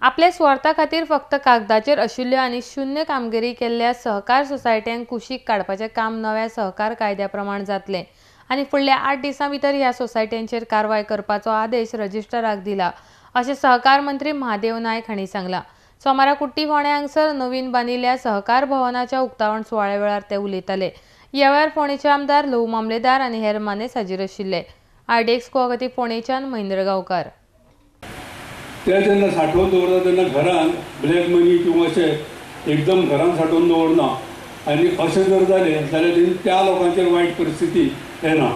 आपल्या स्वार्था खातीर फक्त कागदाचेर आशिल्ल्यो आनी शून्य कामगिरी केल्ल्या सहकार सोसायट्यांक कुशीक काडपाचें काम नव्या सहकार कायद्या प्रमाण जातलें आनी फुडल्या 8 दिसां भितर ह्या सोसायट्यांचेर कारवाय करपाचो आदेश रजिस्ट्राराक दिला, अशें सहकार मंत्री महादेव नायक हांणी सांगलां। सोमारा कुट्टी फोंडे हांगासर नवीन बांदिल्ल्या सहकार भवनाच्या उक्तावण सुवाळे वेळार ते उलयताले। ह्या वेळार फोंडेचे आमदार लहू मामलेदार आनी हेर मानेस्त हाजीर आशिल्ले। आरडीएक्स गोवागती फोंडेच्यान महेंद्र गांवकार। ते जेन्ना साठोवन दवरता तेन्ना घरान ब्लॅक मनी किंवा अशें एकदम घरान साठोवन दवरना आनी अशें जर जालें जाल्यार त्या लोकांचेर वायट परिस्थिती येना।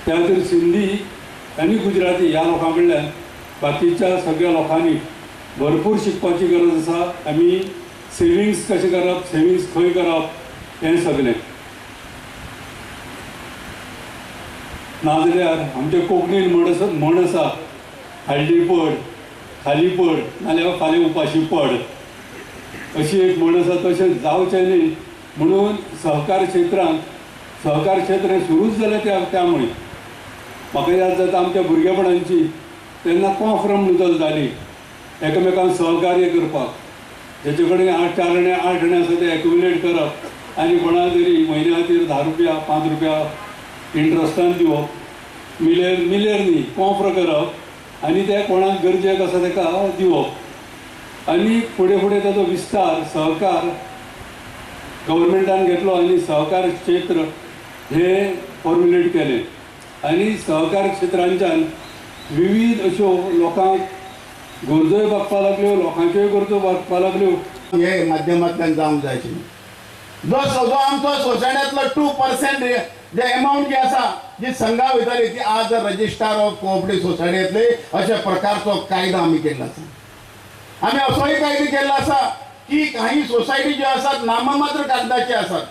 त्या खातीर सिंधी आनी गुजराती ह्या लोकां कडल्यान बाकीच्या सगळ्या लोकांनी भरपूर शिकपाची गरज आसा। आमी सेविंग्स कशें करप, सेविंग्स खंय करप हें सगळें। नाजाल्यार आमचे कोंकणीन म्हण आसा, हाळडी पड खाली पड नाल्यार फाल्यां उपाशी पड, अशी एक म्हण आसा। तशें जावचें न्ही म्हणून सहकार क्षेत्र हें सुरूच जालें त्या मुळे म्हाका याद जाता आमच्या भुरगेपणांची तेन्ना कॉफ्रम नुदल जाली एकामेकांक सहकार्य करपाक। जेचे कडेन 8 जाणे आसा ते एक्युमुलेट करप आनी कोणा तरी म्हयन्या खातीर 10 रुपया 5 रुपया इंट्रस्टान दिवप, मिलेर न्ही कॉफ्र करप आनी ते कोणाक गरजेक आसा ताका दिवप आनी फुडें फुडें ताचो विस्तार सहकार गव्हर्मेंटान घेतलो आनी सहकार क्षेत्र हे फॉर्म्युलेट केलें आनी सहकार क्षेत्रांच्यान विविध अश्यो लोकांक गरजोय भागपाक लागल्यो, लोकांच्योय गरजो भागपाक लागल्यो। हे माध्यमांतल्यान जावंक जाय आशिल्लें। जो आमचो सोसायट्यांतलो 2% जे अमाउंट जे आसा जी संघा वयताली ती आज रजिस्ट्रार ऑफ कोऑपरेटिव्ह सोसायटी येतली अशा प्रकारचो कायदो आमी केल्लो आसा। आमी असोय कायदो केल्लो आसा की काही सोसायटी ज्यो आसात नाममात्र कागदाचे आसात।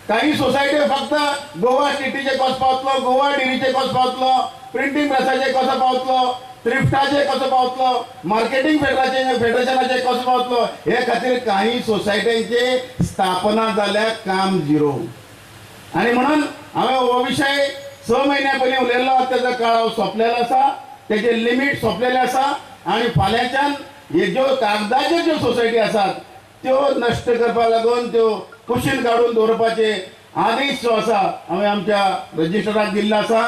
काही सोसायटी फक्त गोवा स्टेटीचे कसो पावतलो, गोवा डेरीचे कसो पावतलो, प्रिंटींग प्रेसाचे कसो पावतलो, थ्रिफ्टाचे कसो पावतलो, मार्केटिंग फेडरेशनाचे कसो पावतलो, हे खातीर काही सोसायट्यांचे स्थापना जाल्या काम झिरो। आणि म्हणून हांवें हो विशय 6 म्हयन्या पयलीं उलयल्लो, तेजो काळ सोंपलेलो आसा, तेजे लिमीट सोंपलेलें आसा आनी फाल्यांच्यान हे ज्यो कागदाच्यो ज्यो सोसायटी आसात त्यो नश्ट करपाक लागून त्यो कुशीन काडून दवरपाचे आदेश जो आसा हांवें आमच्या रजिस्ट्राराक दिल्लो आसा।